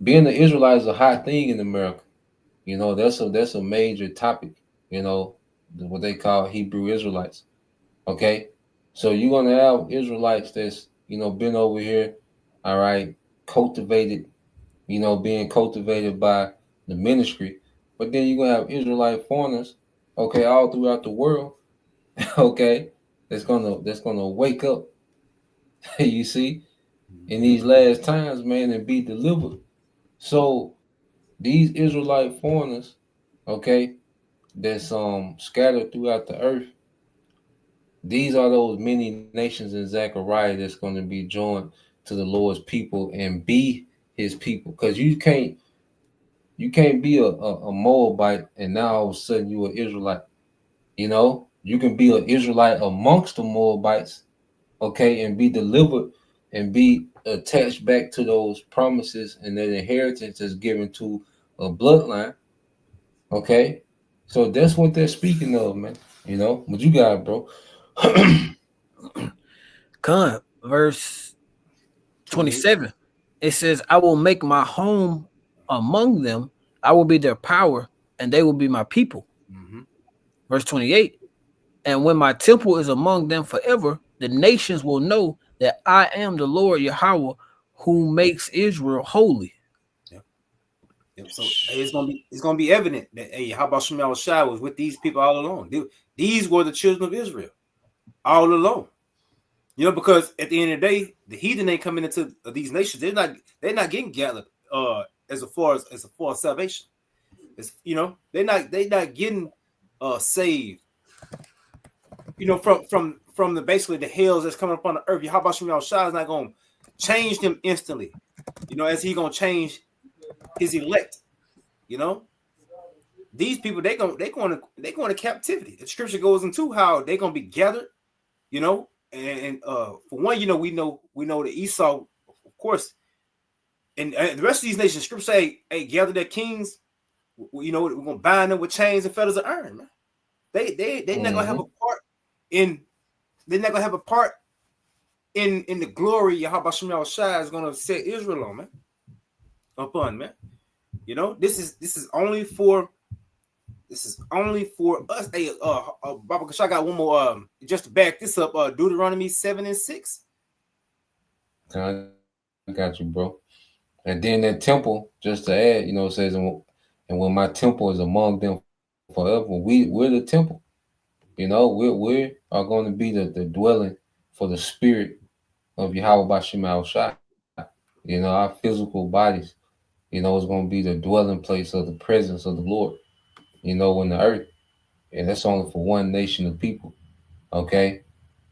being an Israelite is a hot thing in America. You know, that's a major topic. You know, what they call Hebrew Israelites. Okay, so you're gonna have Israelites that's been over here, all right, cultivated, being cultivated by the ministry, but then you're gonna have Israelite foreigners, okay, all throughout the world, okay, that's gonna wake up. You see, in these last times, man, and be delivered. So these Israelite foreigners, okay, that's scattered throughout the earth, these are those many nations in Zechariah that's going to be joined to the Lord's people and be His people. Because you can't be a Moabite and now all of a sudden you an Israelite. You know, you can be an Israelite amongst the Moabites, okay, and be delivered and be attached back to those promises and that inheritance is given to a bloodline, okay. So that's what they're speaking of, man. You know what you got, bro? Come, verse 27. It says, I will make my home among them. I will be their power, and they will be my people. Mm-hmm. Verse 28. And when my temple is among them forever, the nations will know that I am the Lord Yahweh who makes Israel holy. Yep. Yep. So it's gonna be evident that how about Shemal Shai was with these people all along. These were the children of Israel all along. You know, because at the end of the day, the heathen ain't coming into these nations. They're not getting gathered as far as salvation. It's, they're not getting saved. You know, from the basically the hells that's coming upon the earth. How about Shemal Shai is not gonna change them instantly. You know, as He gonna change His elect. You know, these people they going to captivity. The scripture goes into how they gonna be gathered. You know, and for one, you know, we know that Esau, of course, and the rest of these nations, scripture say, hey, gather their kings. You know, we're gonna bind them with chains and fetters of iron, man. They not gonna have a part in. They're not gonna have a part in the glory Yahweh Shemel Shai is gonna set Israel on, man. Upon, man. You know, this is only for us. Hey, Baba Kasha got one more just to back this up, Deuteronomy 7:6. I got you, bro. And then that temple, just to add, you know, it says, and when my temple is among them forever, we're the temple. You know, we are going to be the dwelling for the spirit of Yahweh Bashim Al Shai. You know, our physical bodies, you know, is going to be the dwelling place of the presence of the Lord, you know, in the earth. And that's only for one nation of people. Okay.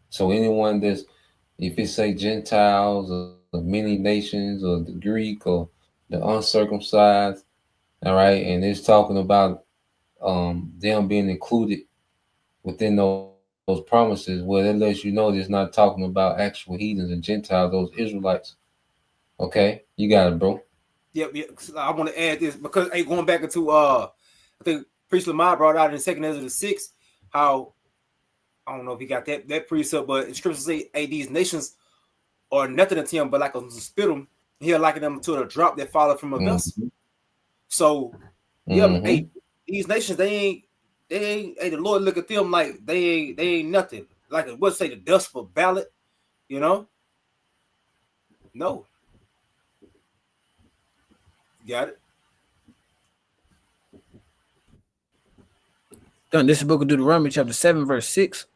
So anyone that's, if it say Gentiles or many nations or the Greek or the uncircumcised, all right, and it's talking about them being included within those promises, well, that lets you know it's not talking about actual heathens and Gentiles, those Israelites. Okay, you got it, bro. Yep. I want to add this because hey, going back into I think Priest Lamar brought out in Second Ezra the 6th how I don't know if he got that precept, but in scripture say, hey, these nations are nothing to him but like a spittle. He'll liken them to a drop that fallen from a vessel. So yeah, hey, these nations they ain't hey, the Lord look at them like they ain't nothing. Like what say the dust for ballot, you know? No. Got it. Done. This is the book of Deuteronomy, chapter 7, verse 6.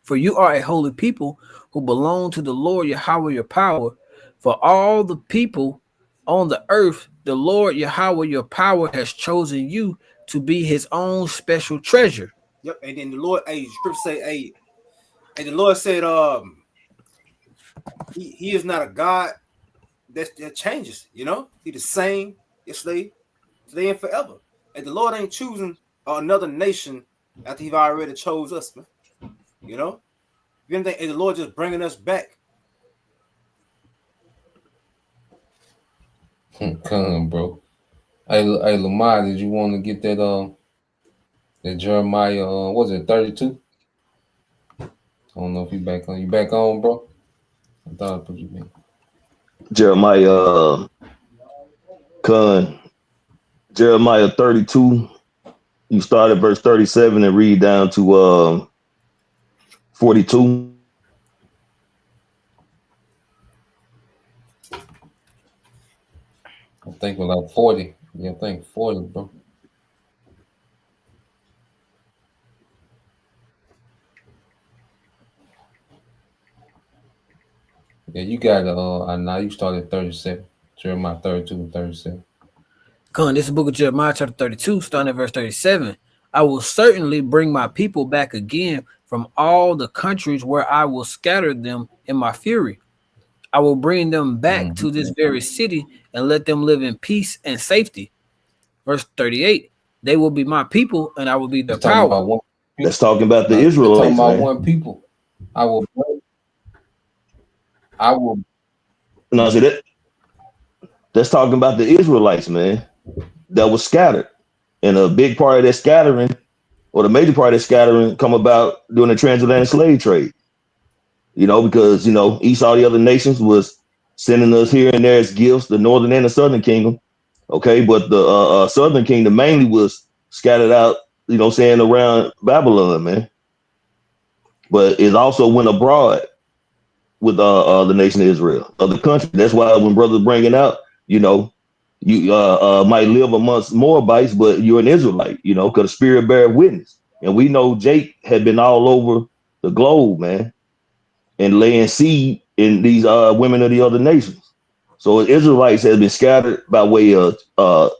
For you are a holy people who belong to the Lord Yahweh your power. For all the people on the earth, the Lord Yahweh your power has chosen you to be his own special treasure. Yep. And then the Lord, hey, scripture say, hey, and the Lord said, he is not a God that changes, you know, he the same yesterday, today, and forever. And the Lord ain't choosing another nation after he's already chose us, man. You know, if anything, and the Lord just bringing us back. Come on, bro. Hey, Lamar, did you want to get that Jeremiah? Was it 32? I don't know if you back on. You back on, bro? I thought I put you in. Jeremiah, Jeremiah 32. You start at verse 37 and read down to 42. I think we're like 40. Yeah, I think 40, bro. Yeah, you got now you started 37. Jeremiah 32 and 37. Come on, this is the book of Jeremiah, chapter 32, starting at verse 37. I will certainly bring my people back again from all the countries where I will scatter them in my fury. I will bring them back to this very city and let them live in peace and safety. Verse 38. They will be my people and I will be their It's talking power. about one. That's talking about the It's talking Israelites, about man. one people. I will. No, see that's talking about the Israelites, man, that was scattered. And a big part of that scattering, or the major part of that scattering, come about during the transatlantic slave trade. You know, because, you know, Esau, the other nations was sending us here and there as gifts, the northern and the southern kingdom. Okay, but the southern kingdom mainly was scattered out, you know, saying around Babylon, man. But it also went abroad with the nation of Israel, other countries. That's why when brothers bringing out, you know, you might live amongst Moabites, but you're an Israelite, you know, because the Spirit bear witness. And we know Jake had been all over the globe, man, and laying seed in these women of the other nations. So Israelites have been scattered by way of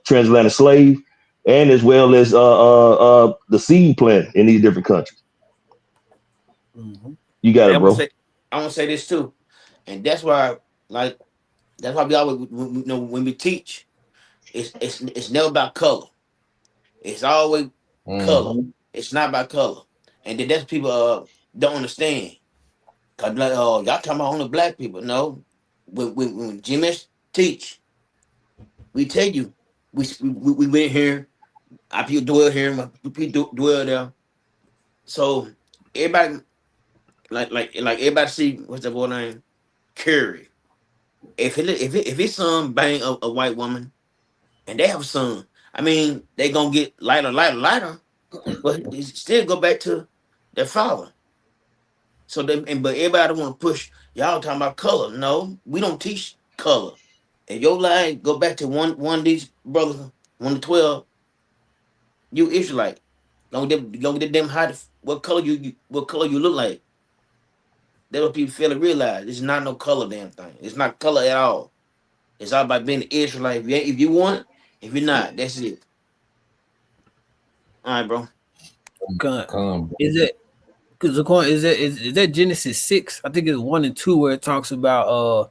transatlantic slave, and as well as the seed plant in these different countries. You got Hey, it, bro. I want to say this too, and that's why, like, that's why we always, you know, when we teach, it's never about color. It's always color. Mm-hmm. It's not about color. And then that's people don't understand. Cause like, oh, y'all talking about only black people. No. When GMS teach, we tell you, we went here, our people dwell here, my people dwell there. So everybody like everybody see what's that boy name? Curry. If his son bang a white woman and they have a son, I mean they gonna get lighter, but it still go back to their father. So but everybody want to push y'all talking about color. No, we don't teach color. If your line go back to one of these brothers, 1 to 12, you Israelite. Don't get them hide what color what color you look like. That's what people fail to realize. It's not no color damn thing. It's not color at all. It's all about being an Israelite. If you want it, if you're not, that's it. All right, bro. Con. Come, Is it because is that Genesis 6? I think it's 1 and 2 where it talks about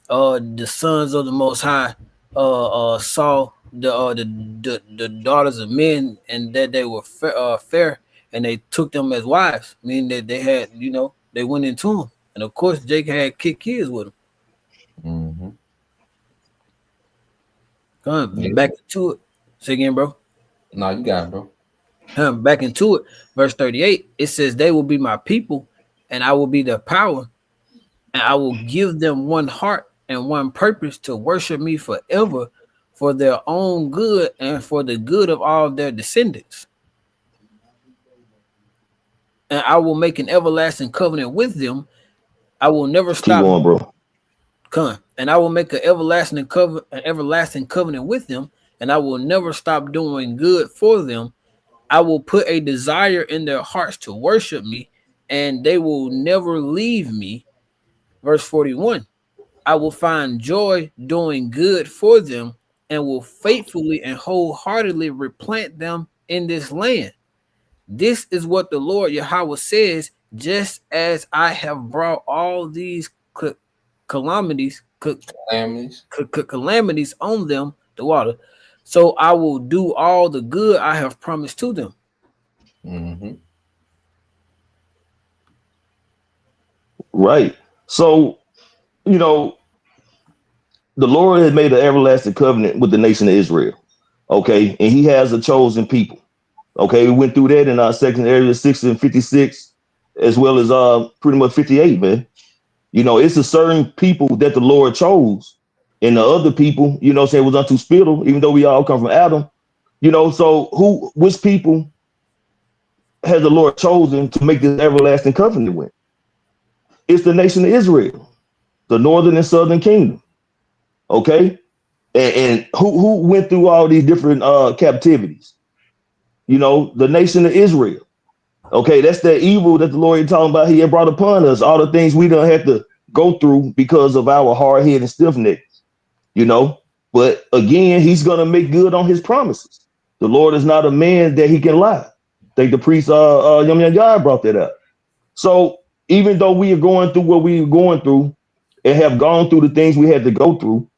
the sons of the Most High saw the daughters of men and that they were fair and they took them as wives, meaning that they had they went into them, and of course Jake had kids with him. mm-hmm. Yeah. Back into it. Say again, bro. No, you got it, bro. Back into it. Verse 38. It says, "They will be my people, and I will be their power, and I will give them one heart and one purpose to worship me forever for their own good and for the good of all their descendants. And I will make an everlasting covenant with them. I will never Keep stop going, bro. and I will make an everlasting covenant with them, and I will never stop doing good for them. I will put a desire in their hearts to worship me, and they will never leave me." Verse 41. "I will find joy doing good for them and will faithfully and wholeheartedly replant them in this land. This is what the Lord Yahweh says, just as I have brought all these calamities Families. calamities on them, the water, so I will do all the good I have promised to them." Mm-hmm. Right. So, you know, the Lord has made an everlasting covenant with the nation of Israel. Okay. And he has a chosen people. Okay. We went through that in our second area, 6 and 56, as well as pretty much 58, man. You know, it's a certain people that the Lord chose. And the other people, you know, say was unto spittle, even though we all come from Adam. You know, so which people has the Lord chosen to make this everlasting covenant with? It's the nation of Israel, the northern and southern kingdom. Okay. And who went through all these different captivities? You know, the nation of Israel. Okay, that's that evil that the Lord is talking about. He had brought upon us all the things we don't have to go through because of our hard head and stiff neck. You know, but again, he's gonna make good on his promises. The Lord is not a man that he can lie. I think the priest Yum Yum Yah brought that up. So even though we are going through what we are going through and have gone through the things we had to go through,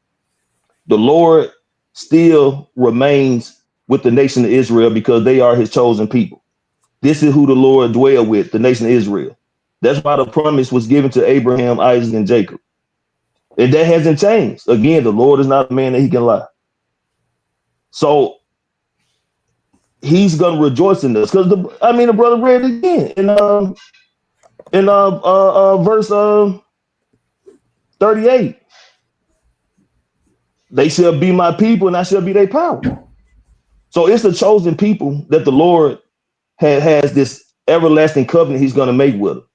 the Lord still remains with the nation of Israel because they are his chosen people. This is who the Lord dwell with, the nation of Israel. That's why the promise was given to Abraham, Isaac, and Jacob. And that hasn't changed. Again, the Lord is not a man that he can lie. So he's gonna rejoice in this. Because the brother read it again in verse 38. They shall be my people and I shall be their power. So it's the chosen people that the Lord has this everlasting covenant he's going to make with them,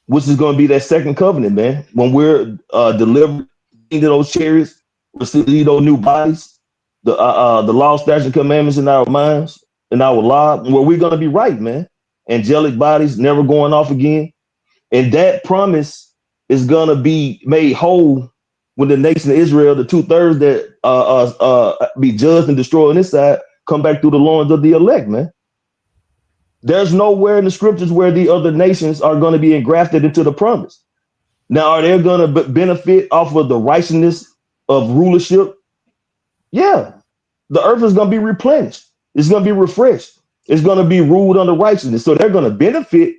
which is going to be that second covenant, man. When we're delivered into those chariots, receive those new bodies, the law, statutes, and commandments in our minds, in our lives, where we're going to be right, man. Angelic bodies never going off again. And that promise is going to be made whole when the nation of Israel, the 2/3 that be judged and destroyed on this side, come back through the loins of the elect, man. There's nowhere in the scriptures where the other nations are going to be engrafted into the promise. Now, are they going to benefit off of the righteousness of rulership Yeah, the earth is going to be replenished. It's going to be refreshed. It's going to be ruled under righteousness. So they're going to benefit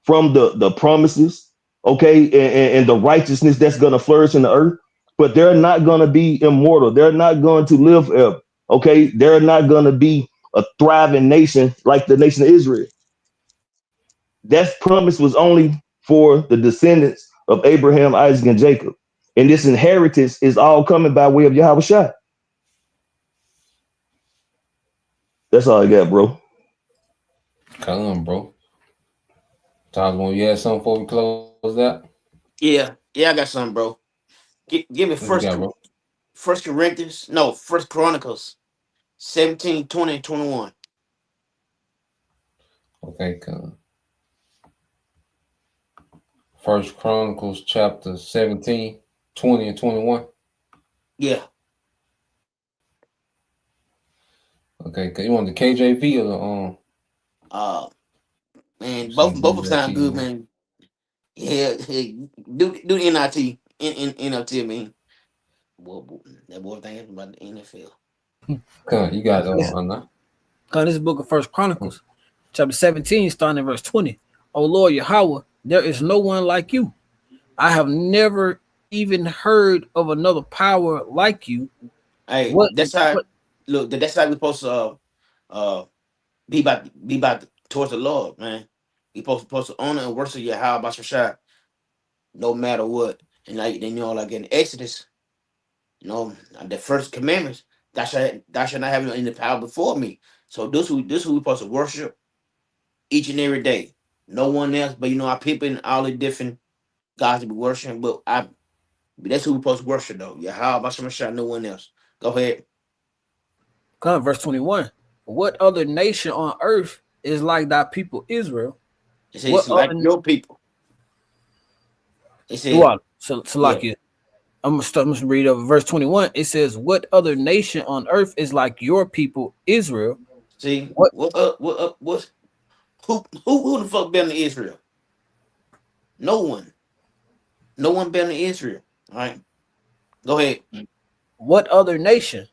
from the promises, okay, and the righteousness that's going to flourish in the earth. But they're not going to be immortal. They're not going to live forever. Okay, they're not going to be a thriving nation like the nation of Israel. That promise was only for the descendants of Abraham, Isaac, and Jacob. And this inheritance is all coming by way of Yahweh Shai. That's all I got, bro. Come on, bro. Tyrone, you had something before we close that? Yeah, yeah, I got something, bro. Give me What you got, bro? First Corinthians, no, First Chronicles 17, 20, and 21. Okay, come. First Chronicles chapter 17, 20, and 21. Yeah. Okay, you want the KJV or the Uh I'm man, both saying both of them BLT, sound you good, know? man. Yeah, hey, do the NIT. In NLT, I mean. That boy thing about the NFL. Come, you got This, Anna. this is book of First Mm. Chronicles, chapter 17, starting in verse 20. O Lord Yahweh, there is no one like you. I have never even heard of another power like you. Hey, What that's how what look. That's how we supposed to uh be about towards the Lord, man. We supposed to honor and worship Yahweh Bashar no matter what. And like then like in Exodus, the first commandments, thou shalt not have any power before me. So this who we supposed to worship each and every day. No one else, but our people and all the different gods to be worshiping. That's who we supposed to worship though. Yahweh Bashar, no one else. Go ahead. come verse 21? What other nation on earth is like thy people Israel? It says What it's like other your people. It said, Dua, so yeah. Salakia. I'm gonna read over verse 21. It says, what other nation on earth is like your people Israel? See, What what up? What up? Who the fuck been to Israel? No one. No one been to Israel. All right. Go ahead. what other nation,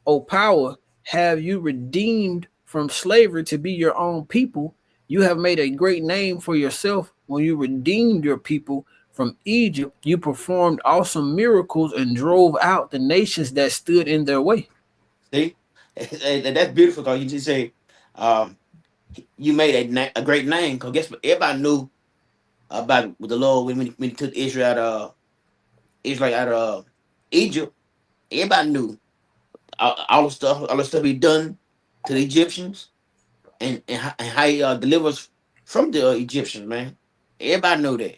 O power, have you redeemed from slavery to be your own people? You have made a great name for yourself when you redeemed your people from Egypt. You performed awesome miracles and drove out the nations that stood in their way. See, that's beautiful. Cause you just say, um, you made a great name. Cause guess what? Everybody knew about the Lord when he took Israel out of Egypt. Everybody knew all the stuff he done to the Egyptians and how he delivers from the Egyptians, man. Everybody know that.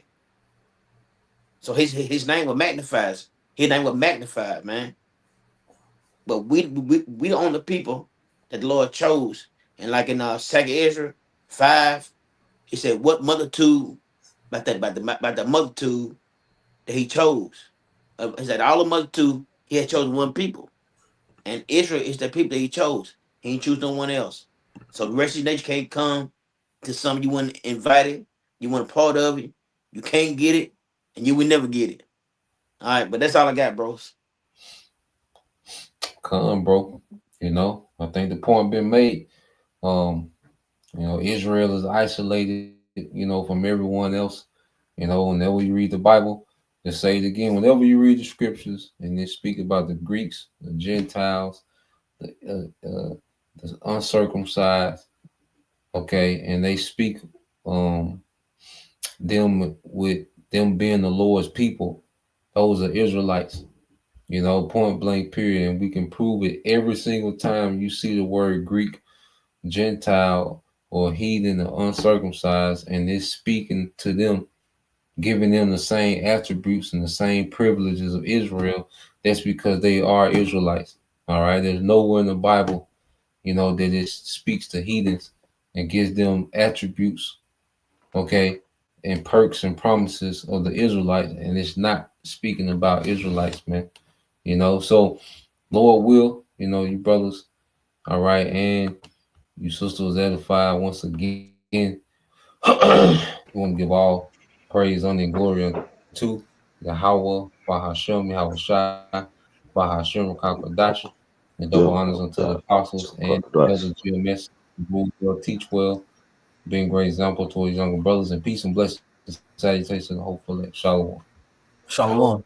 So his name was magnified. His name was magnified, man. But we the only people that the Lord chose. And like in Second Ezra 5, he said, "What multitude about the multitude that he chose?" He said, "All the multitude he had chosen one people, and Israel is the people that he chose. He didn't choose no one else. So the rest of the nation can't come to something you weren't invited, you weren't a part of it, you can't get it, and you will never get it. All right, but that's all I got, bros. Come, bro. I think the point been made. Um, Israel is isolated, from everyone else. Whenever you read the Bible, just say it again. Whenever you read the scriptures and they speak about the Greeks, the Gentiles, the uncircumcised, okay, and they speak um them with them being the Lord's people, those are Israelites. Point blank period. And we can prove it every single time you see the word Greek, Gentile, or heathen or uncircumcised, and it's speaking to them, giving them the same attributes and the same privileges of Israel. That's because they are Israelites. All right. There's nowhere in the Bible, that it speaks to heathens and gives them attributes, okay, and perks and promises of the Israelites, and it's not speaking about Israelites, man. So Lord will, you brothers, all right, and you sisters edified once again. We want to give all praise, honor, and glory unto Yahweh, Bahashem, Yahweh Shai, Bahashem, Kakadash. And double Yeah. honors unto the apostles and elder GMS, who rule well, teach well, being great example to his younger brothers, and peace and blessings, salutations, and hopeful Shalom. Shalom.